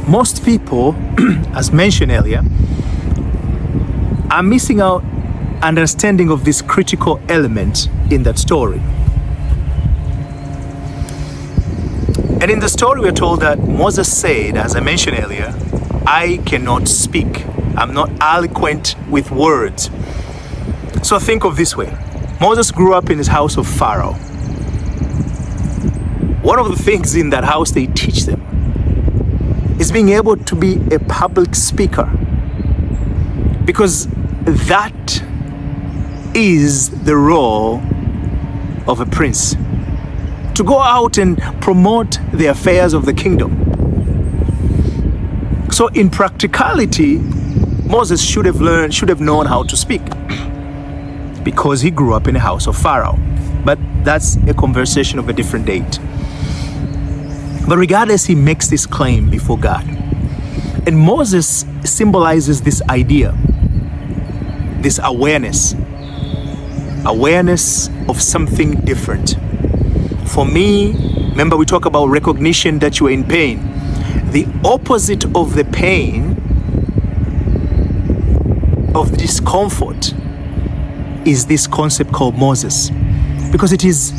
most people, as mentioned earlier, are missing out understanding of this critical element in that story. And in the story, we're told that Moses said, as I mentioned earlier, I cannot speak. I'm not eloquent with words. So think of this way. Moses grew up in his house of Pharaoh. One of the things in that house they teach them is being able to be a public speaker, because that is the role of a prince, to go out and promote the affairs of the kingdom. So in practicality, Moses should have known how to speak, because he grew up in a house of Pharaoh. But that's a conversation of a different date. But regardless, he makes this claim before God. And Moses symbolizes this idea, this awareness of something different. For me, remember we talk about recognition that you are in pain. The opposite of the pain, of the discomfort, is this concept called Moses, because it is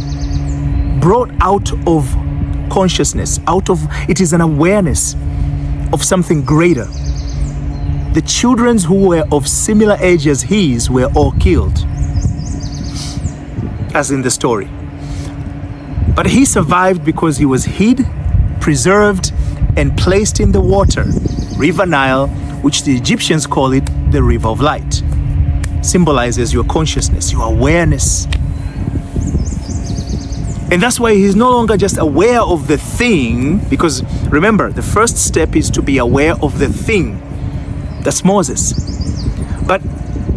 brought out of consciousness, it is an awareness of something greater. The children who were of similar age as his were all killed, as in the story. But he survived because he was hid, preserved, and placed in the water, River Nile, which the Egyptians call it the River of Light. Symbolizes your consciousness, your awareness. And that's why he's no longer just aware of the thing, because remember, the first step is to be aware of the thing. That's Moses. But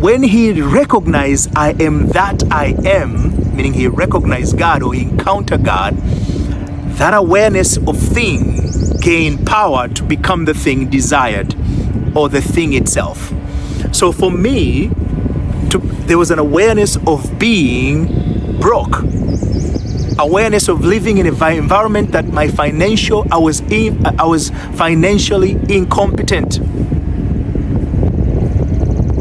when he recognized I am that I am, meaning he recognized God or he encountered God, that awareness of thing gained power to become the thing desired, or the thing itself. So for me, there was an awareness of being broke, awareness of living in an environment that I was financially incompetent.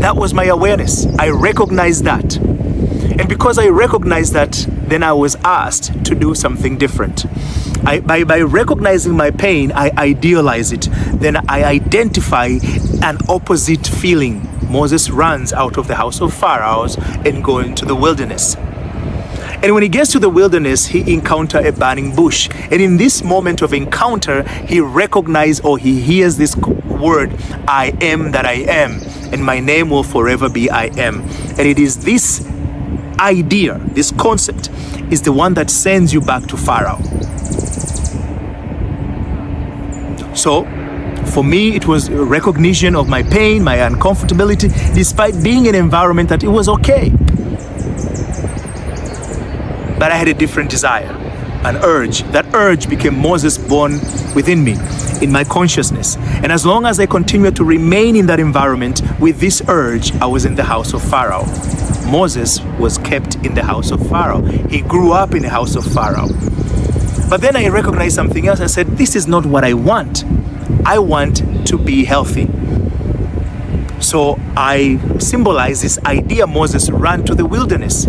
That was my awareness. I recognized that. And because I recognized that, then I was asked to do something different. By recognizing my pain, I idealize it. Then I identify an opposite feeling. Moses runs out of the house of Pharaoh and goes into the wilderness. And when he gets to the wilderness, he encounters a burning bush. And in this moment of encounter, he recognizes, or he hears this word, I am that I am. And my name will forever be I am. And it is this idea, this concept, is the one that sends you back to Pharaoh. So, for me, it was a recognition of my pain, my uncomfortability, despite being in an environment that it was okay. But I had a different desire, an urge. That urge became Moses born within me, in my consciousness. And as long as I continued to remain in that environment with this urge, I was in the house of Pharaoh. Moses was kept in the house of Pharaoh. He grew up in the house of Pharaoh. But then I recognized something else. I said, this is not what I want. I want to be healthy. So I symbolize this idea. Moses ran to the wilderness.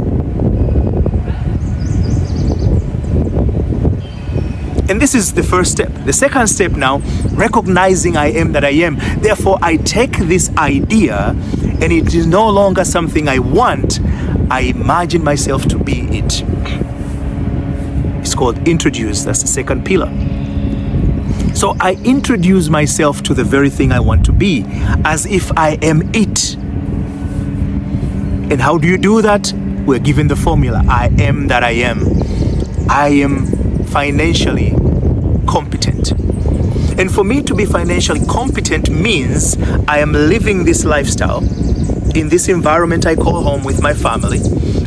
And this is the first step. The second step now, recognizing I am that I am. Therefore, I take this idea, and it is no longer something I want. I imagine myself to be it. It's called introduce. That's the second pillar. So I introduce myself to the very thing I want to be, as if I am it. And how do you do that? We're given the formula. I am that I am. I am financially competent. And for me to be financially competent means I am living this lifestyle in this environment I call home with my family,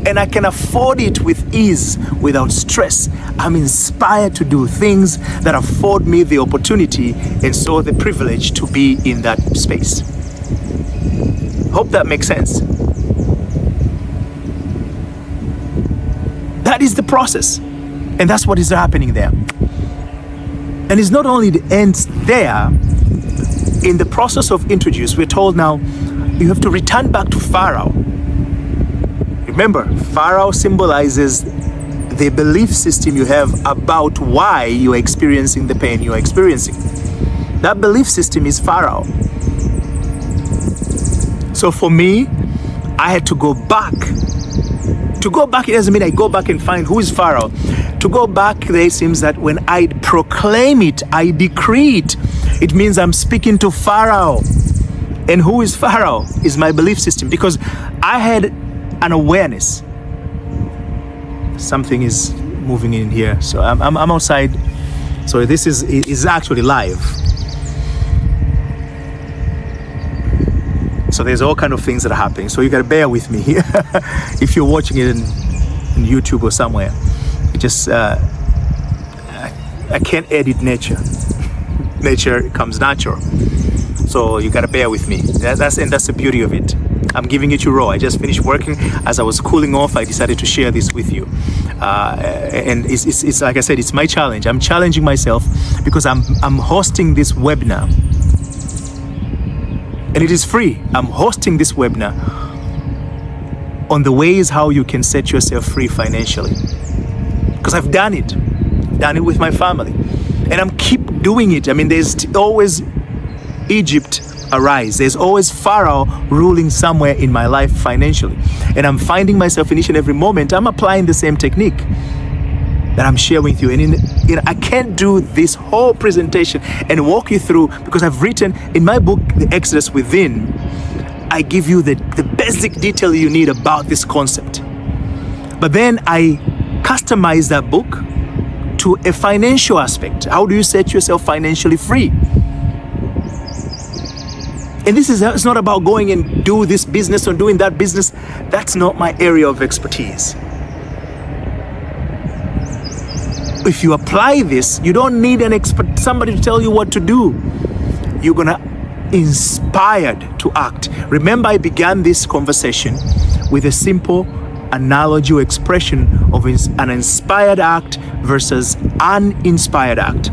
and I can afford it with ease, without stress. I'm inspired to do things that afford me the opportunity and so the privilege to be in that space. Hope that makes sense. That is the process. And that's what is happening there. And it's not only the ends there, in the process of introduce, we're told now you have to return back to Pharaoh. Remember, Pharaoh symbolizes the belief system you have about why you are experiencing the pain you are experiencing. That belief system is Pharaoh. So for me, I had to go back. To go back, it doesn't mean I go back and find who is Pharaoh. To go back, there seems that when I proclaim it, I decree it. It means I'm speaking to Pharaoh. And who is Pharaoh? Is my belief system. Because I had an awareness. Something is moving in here. So I'm outside. So this is actually live. So there's all kind of things that are happening. So you gotta bear with me here. If you're watching it in YouTube or somewhere, it just I can't edit nature. Nature comes natural. So you gotta bear with me. That's the beauty of it. I'm giving it to you raw. I just finished working. As I was cooling off, I decided to share this with you. And it's like I said, it's my challenge. I'm challenging myself because I'm hosting this webinar. And it is free. I'm hosting this webinar on the ways how you can set yourself free financially. Because I've done it. Done it with my family. And I'm keep doing it. I mean, there's always Egypt arise. There's always Pharaoh ruling somewhere in my life financially. And I'm finding myself in each and every moment, I'm applying the same technique that I'm sharing with you. And I can't do this whole presentation and walk you through because I've written in my book, The Exodus Within, I give you the basic detail you need about this concept. But then I customize that book to a financial aspect. How do you set yourself financially free? And it's not about going and do this business or doing that business. That's not my area of expertise. If you apply this, you don't need somebody to tell you what to do. You're gonna inspired to act. Remember, I began this conversation with a simple analogy or expression of an inspired act versus uninspired act.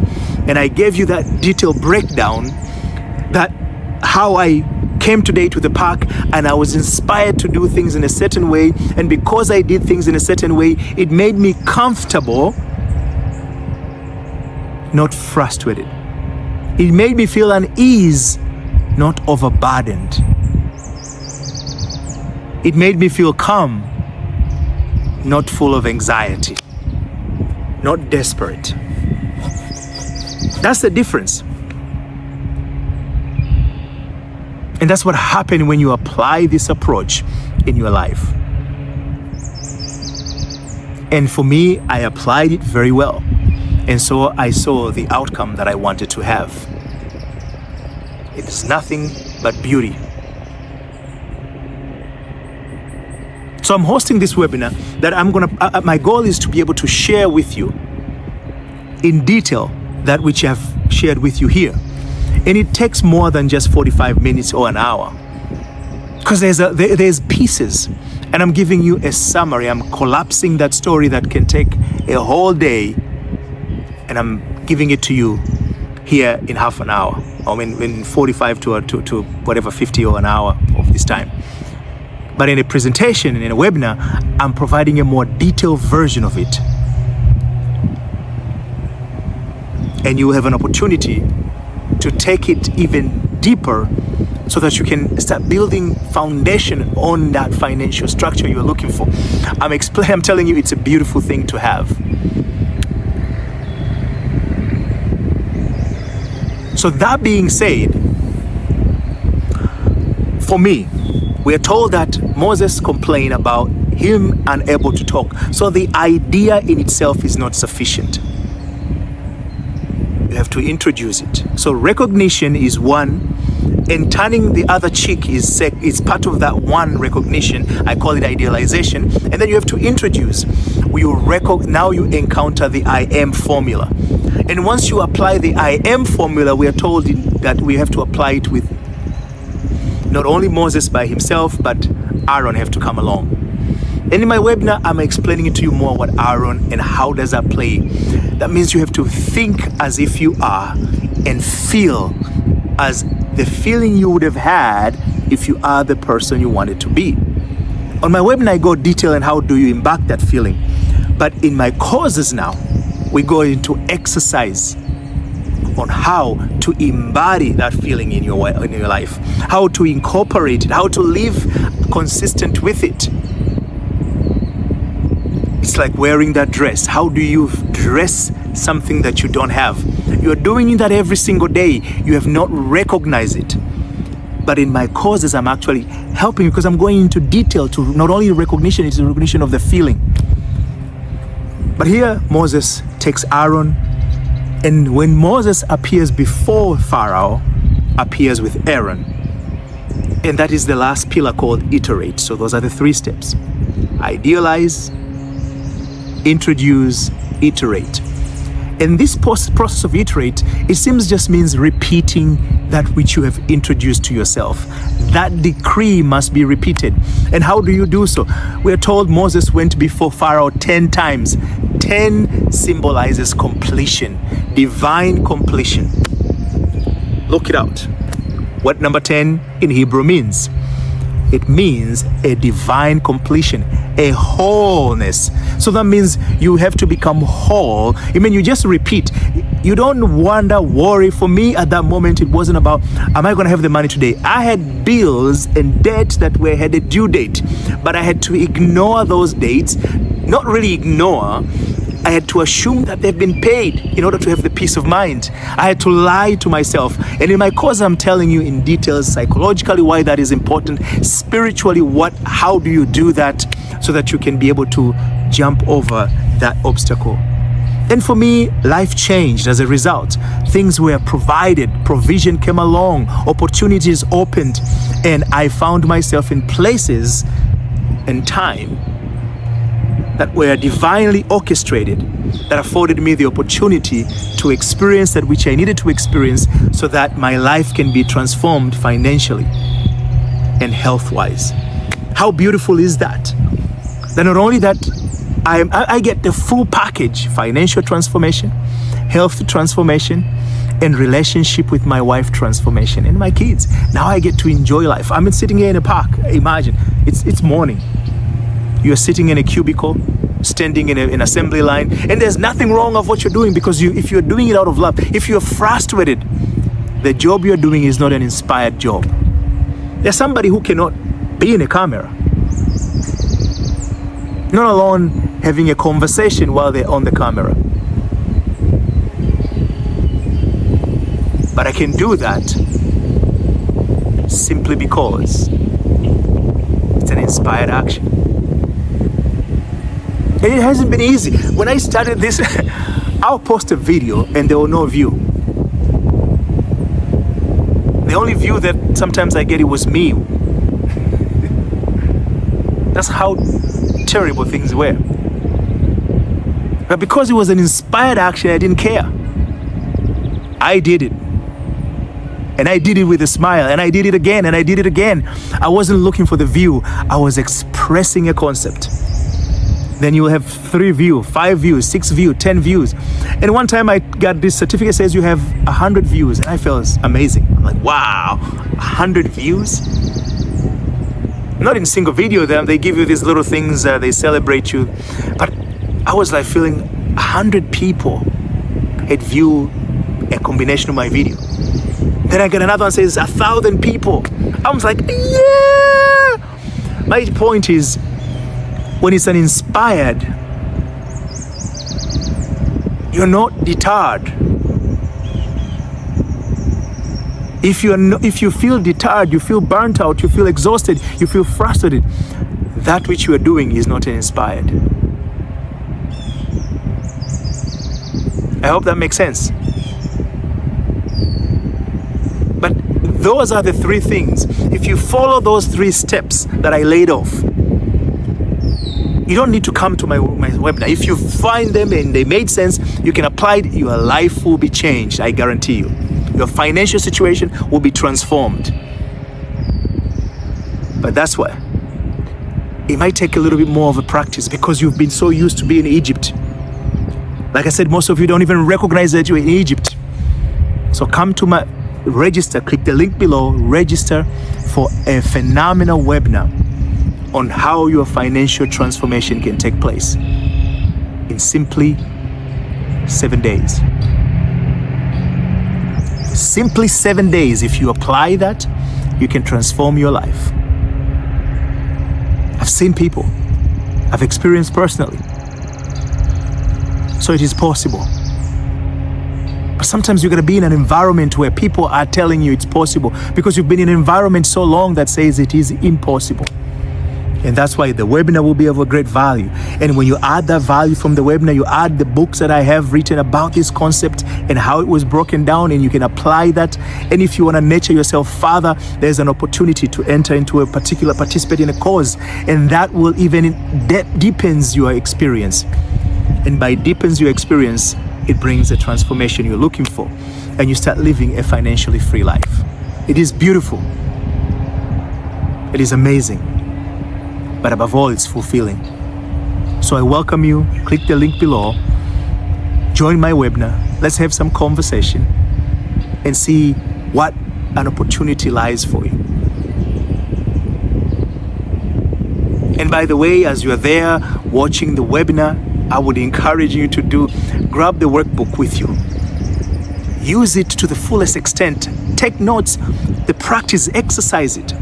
And I gave you that detailed breakdown that how I came today to the park and I was inspired to do things in a certain way. And because I did things in a certain way, it made me comfortable, not frustrated. It made me feel unease, not overburdened. It made me feel calm, not full of anxiety, not desperate. That's the difference. And that's what happened when you apply this approach in your life. And for me, I applied it very well. And so I saw the outcome that I wanted to have. It is nothing but beauty. So I'm hosting this webinar that my goal is to be able to share with you in detail that which I've shared with you here. And it takes more than just 45 minutes or an hour. Because there's pieces. And I'm giving you a summary. I'm collapsing that story that can take a whole day. And I'm giving it to you here in half an hour. I mean, in 45 to whatever, 50 or an hour of this time. But in a presentation, in a webinar, I'm providing a more detailed version of it. And you will have an opportunity to take it even deeper so that you can start building foundation on that financial structure you're looking for. I'm telling you, it's a beautiful thing to have. So that being said, for me, we are told that Moses complained about him unable to talk. So the idea in itself is not sufficient. You have to introduce it. So recognition is one, and turning the other cheek is part of that one recognition. I call it idealization. And then you have to introduce. Now you encounter the I am formula. And once you apply the I am formula, we are told that we have to apply it with not only Moses by himself, but Aaron have to come along. And in my webinar, I'm explaining it to you more what Aaron and how does that play. That means you have to think as if you are and feel as the feeling you would have had if you are the person you wanted to be. On my webinar, I go detail on how do you embark that feeling. But in my courses now, we go into exercise on how to embody that feeling in your life, how to incorporate it, how to live consistent with it. It's like wearing that dress. How do you dress something that you don't have? You're doing that every single day. You have not recognized it. But in my courses, I'm actually helping because I'm going into detail to not only recognition, it's the recognition of the feeling. But here, Moses takes Aaron, and when Moses appears before Pharaoh, appears with Aaron. And that is the last pillar called iterate. So those are the 3 steps. Idealize, introduce, iterate. And this process of iterate, it seems just means repeating that which you have introduced to yourself. That decree must be repeated. And how do you do so? We're told Moses went before Pharaoh 10 times. 10 symbolizes completion, divine completion. Look it out. What number 10 in Hebrew means? It means a divine completion, a wholeness. So that means you have to become whole. I mean, you just repeat. You don't wonder, worry. For me at that moment, it wasn't about, am I going to have the money today? I had bills and debts that had a due date, but I had to ignore those dates. Not really ignore. I had to assume that they've been paid in order to have the peace of mind. I had to lie to myself. And in my course, I'm telling you in details, psychologically, why that is important. Spiritually, how do you do that so that you can be able to jump over that obstacle? And for me, life changed as a result. Things were provided, provision came along, opportunities opened, and I found myself in places and time that were divinely orchestrated, that afforded me the opportunity to experience that which I needed to experience so that my life can be transformed financially and health-wise. How beautiful is that? That not only that, I get the full package: financial transformation, health transformation, and relationship with my wife transformation, and my kids. Now I get to enjoy life. I'm sitting here in a park. Imagine, it's morning. You're sitting in a cubicle, standing in an assembly line, and there's nothing wrong of what you're doing because if you're doing it out of love, if you're frustrated, the job you're doing is not an inspired job. There's somebody who cannot be in a camera, not alone having a conversation while they're on the camera. But I can do that simply because it's an inspired action. And it hasn't been easy. When I started this, I'll post a video and there will no view. The only view that sometimes I get, it was me. That's how terrible things were. But because it was an inspired action, I didn't care. I did it. And I did it with a smile, and I did it again, and I did it again. I wasn't looking for the view. I was expressing a concept. Then you will have 3 views, 5 views, 6 views, 10 views. And one time I got this certificate says you have 100 views, and I felt amazing. I'm like, wow, 100 views? Not in single video, they give you these little things, they celebrate you. But I was like feeling 100 people had viewed a combination of my video. Then I get another one says 1,000 people. I was like, yeah! My point is, when it's an inspired, you're not deterred. If you feel deterred, you feel burnt out, you feel exhausted, you feel frustrated, that which you are doing is not inspired. I hope that makes sense. But those are the 3 things. If you follow those 3 steps that I laid off, you don't need to come to my webinar. If you find them and they made sense, you can apply it. Your life will be changed, I guarantee you. Your financial situation will be transformed. But that's why it might take a little bit more of a practice because you've been so used to being in Egypt. Like I said, most of you don't even recognize that you're in Egypt. So come to my register, click the link below, register for a phenomenal webinar on how your financial transformation can take place in simply 7 days. Simply 7 days. If you apply that, you can transform your life. I've seen people, I've experienced personally. So it is possible. But sometimes you're going to be in an environment where people are telling you it's possible because you've been in an environment so long that says it is impossible. And that's why the webinar will be of a great value. And when you add that value from the webinar, you add the books that I have written about this concept and how it was broken down, and you can apply that. And if you want to nurture yourself further, there's an opportunity to enter into a particular, participate in a cause, and that will even deepens your experience. And by deepens your experience, it brings the transformation you're looking for, and you start living a financially free life. It is beautiful. It is amazing. But above all, it's fulfilling. So I welcome you. Click the link below. Join my webinar. Let's have some conversation and see what an opportunity lies for you. And by the way, as you're there watching the webinar, I would encourage you to grab the workbook with you. Use it to the fullest extent. Take notes, the practice, exercise it.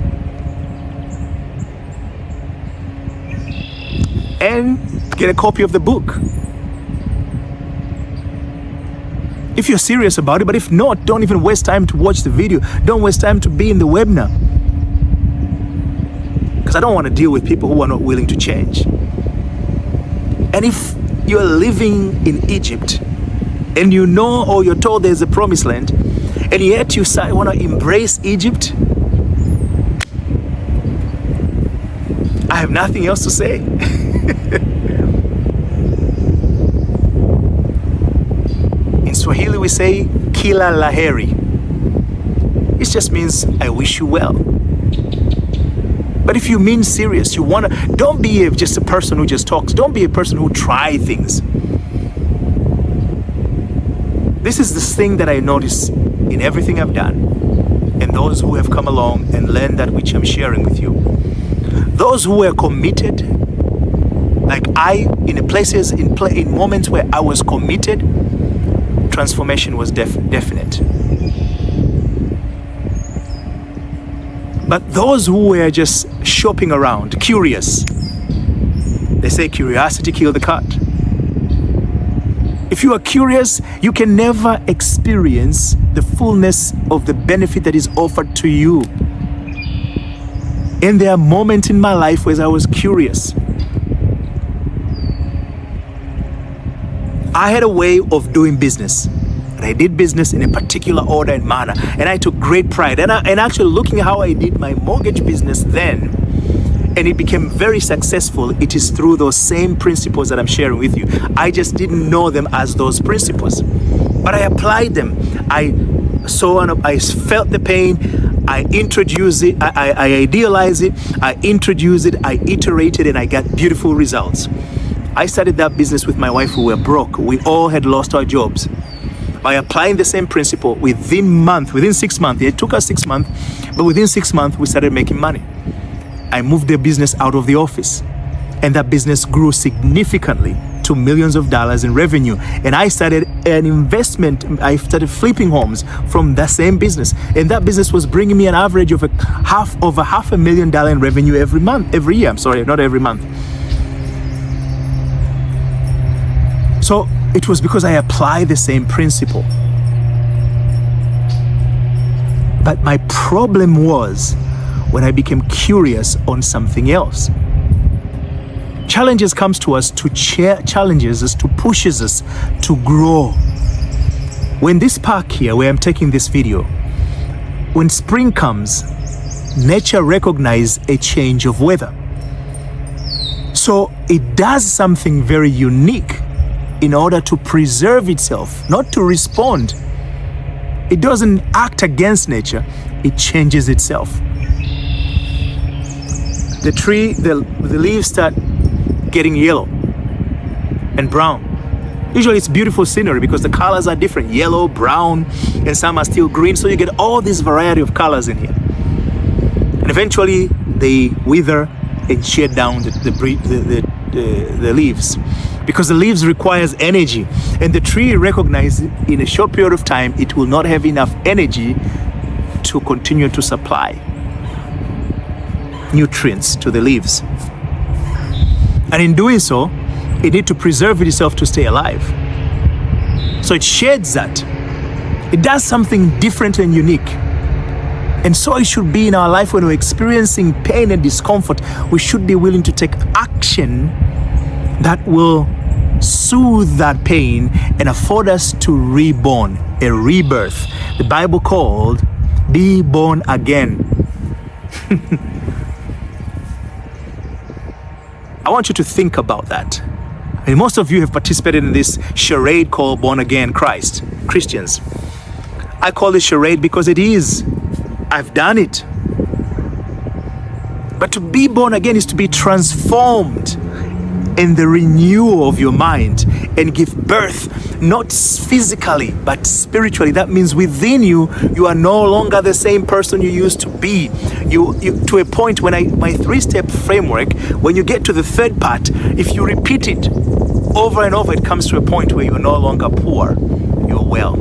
And get a copy of the book if you're serious about it. But if not, don't even waste time to watch the video. Don't waste time to be in the webinar, because I don't want to deal with people who are not willing to change. And if you're living in Egypt and you know, or you're told there's a promised land, and yet you want to embrace Egypt, I have nothing else to say. In Swahili we say kila laheri. It just means I wish you well. But if you mean serious, don't be just a person who just talks. Don't be a person who try things. This is this thing that I notice in everything I've done, and those who have come along and learned that which I'm sharing with you. Those who were committed, like in moments where I was committed, transformation was definite. But those who were just shopping around, curious, they say curiosity killed the cat. If you are curious, you can never experience the fullness of the benefit that is offered to you. And there are moments in my life where I was curious. I had a way of doing business, and I did business in a particular order and manner, and I took great pride. And actually looking at how I did my mortgage business then, and it became very successful, it is through those same principles that I'm sharing with you. I just didn't know them as those principles, but I applied them. I felt the pain, I introduced it, I idealized it, I introduced it, I iterated, and I got beautiful results. I started that business with my wife who were broke. We all had lost our jobs. By applying the same principle within 6 months, it took us 6 months, but within 6 months, we started making money. I moved the business out of the office, and that business grew significantly to millions of dollars in revenue. And I started an investment. I started flipping homes from that same business, and that business was bringing me an average of over $500,000 in revenue every year. Not every month. So it was because I applied the same principle. But my problem was when I became curious on something else. Challenges comes to us to challenges us, to pushes us to grow. When this park here, where I'm taking this video, when spring comes, nature recognizes a change of weather. So it does something very unique in order to preserve itself, not to respond. It doesn't act against nature, it changes itself. The tree, the leaves start getting yellow and brown. Usually it's beautiful scenery because the colors are different, yellow, brown, and some are still green. So you get all this variety of colors in here. And eventually they wither and shed down the leaves, because the leaves requires energy, and the tree recognizes in a short period of time it will not have enough energy to continue to supply nutrients to the leaves. And in doing so, it needs to preserve itself to stay alive. So it sheds that. It does something different and unique. And so it should be in our life. When we're experiencing pain and discomfort, we should be willing to take action that will soothe that pain and afford us to reborn, a rebirth. The Bible called be born again. I want you to think about that. I mean, most of you have participated in this charade called Born Again Christians. I call it charade because it is. I've done it. But to be born again is to be transformed in the renewal of your mind and give birth, not physically, but spiritually. That means within you, you are no longer the same person you used to be. You to a point when my 3-step framework, when you get to the third part, if you repeat it over and over, it comes to a point where you're no longer poor, you're well,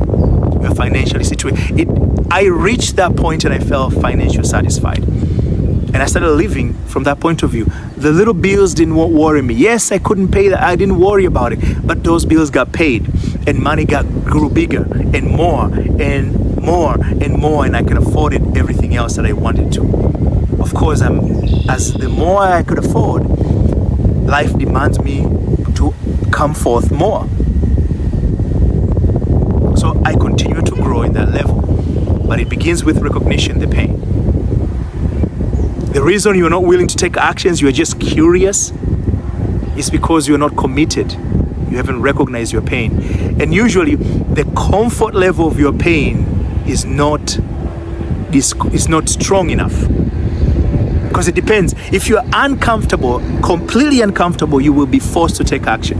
you're financially situated. I reached that point and I felt financially satisfied. And I started living from that point of view. The little bills didn't worry me. Yes, I couldn't pay that. I didn't worry about it. But those bills got paid, and money grew bigger and more and more and more, and I could afford everything else that I wanted to. Of course, as the more I could afford, life demands me to come forth more. So I continue to grow in that level. But it begins with recognition, the pain. The reason you're not willing to take actions, you're just curious, is because you're not committed. You haven't recognized your pain. And usually the comfort level of your pain is not strong enough. Because it depends. If you're uncomfortable, completely uncomfortable, you will be forced to take action.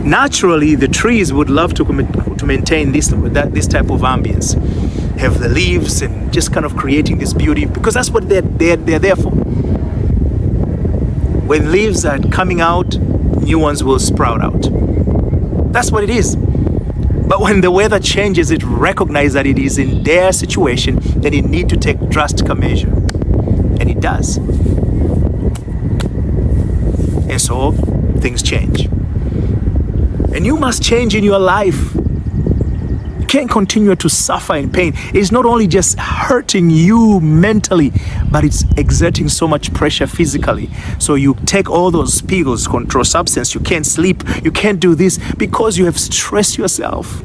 Naturally, the trees would love to maintain this type of ambience, have the leaves and just kind of creating this beauty, because that's what they're there for. When leaves are coming out, new ones will sprout out. That's what it is. But when the weather changes, it recognizes that it is in their situation that it need to take drastic measure, and it does. And so things change. And you must change in your life. You can't continue to suffer in pain. It's not only just hurting you mentally, but it's exerting so much pressure physically. So you take all those pills, control substance, you can't sleep, you can't do this because you have stressed yourself.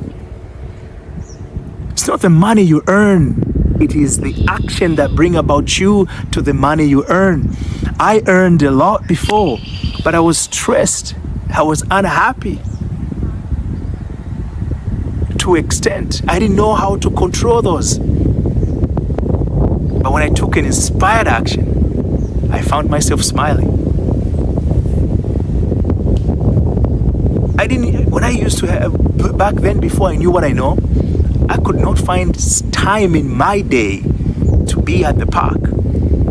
It's not the money you earn. It is the action that bring about you to the money you earn. I earned a lot before, but I was stressed. I was unhappy. To extent I didn't know how to control those. But when I took an inspired action, I found myself smiling. When I used to have, back then, before I knew what I know, I could not find time in my day to be at the park.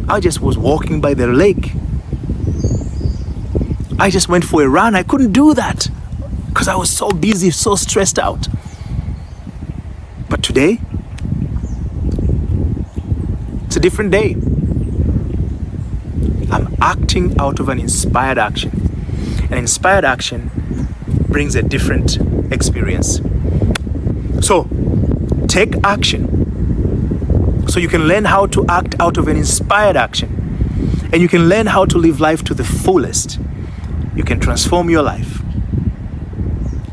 I just was walking by the lake. I just went for a run. I couldn't do that because I was so busy, so stressed out. But today, it's a different day. I'm acting out of an inspired action. An inspired action brings a different experience. So, take action so you can learn how to act out of an inspired action. And you can learn how to live life to the fullest. You can transform your life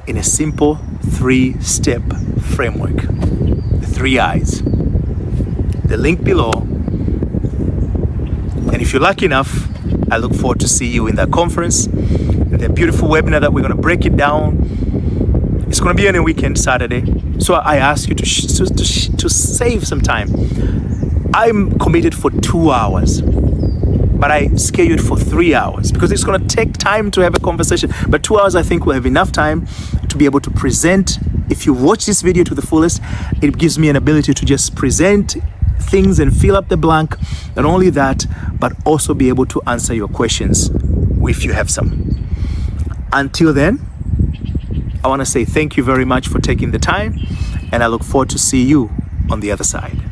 in a simple 3-step framework. The 3 I's. The link below. And if you're lucky enough, I look forward to see you in that conference, in the beautiful webinar that we're going to break it down. It's going to be on a weekend, Saturday. So I ask you to save some time. I'm committed for 2 hours. but I scheduled for 3 hours because it's going to take time to have a conversation. But 2 hours, I think we'll have enough time to be able to present. If you watch this video to the fullest, it gives me an ability to just present things and fill up the blank. Not only that, but also be able to answer your questions if you have some. Until then, I want to say thank you very much for taking the time, and I look forward to see you on the other side.